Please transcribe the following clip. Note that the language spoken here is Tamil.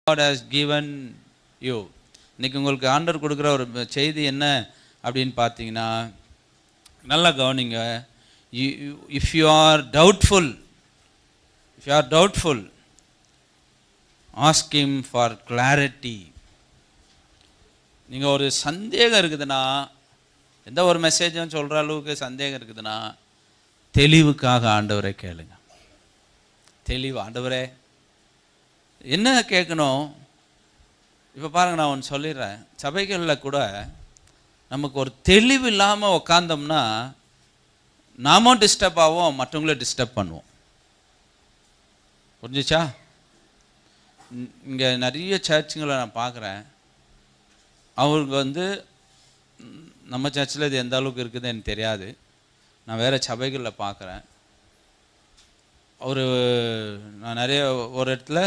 God has given you. இன்னைக்கு உங்களுக்கு ஆண்டவர் கொடுக்குற ஒரு செய்தி என்ன அப்படின்னு பார்த்தீங்கன்னா, நல்லா கவனிங்க. If you are doubtful, ask him for clarity. நீங்கள் ஒரு சந்தேகம் இருக்குதுன்னா, எந்த ஒரு மெசேஜும் சொல்கிற அளவுக்கு சந்தேகம் இருக்குதுன்னா, தெளிவுக்காக ஆண்டவரை கேளுங்க. தெளிவு, ஆண்டவரே என்ன கேட்கணும்? இப்போ பாருங்கள், நான் ஒன்று சொல்லிடுறேன். சபைகளில் கூட நமக்கு ஒரு தெளிவு இல்லாமல் உக்காந்தோம்னா நாமும் டிஸ்டர்ப் ஆகும், மற்றவங்களும் டிஸ்டர்ப் பண்ணுவோம். புரிஞ்சிச்சா? இங்கே நிறைய சர்ச்சுங்களை நான் பார்க்குறேன். அவருக்கு நம்ம சர்ச்சில் இது எந்த அளவுக்கு இருக்குதுன்னு எனக்கு தெரியாது. நான் வேறு சபைகளில் பார்க்குறேன். நான் நிறைய ஒரு இடத்துல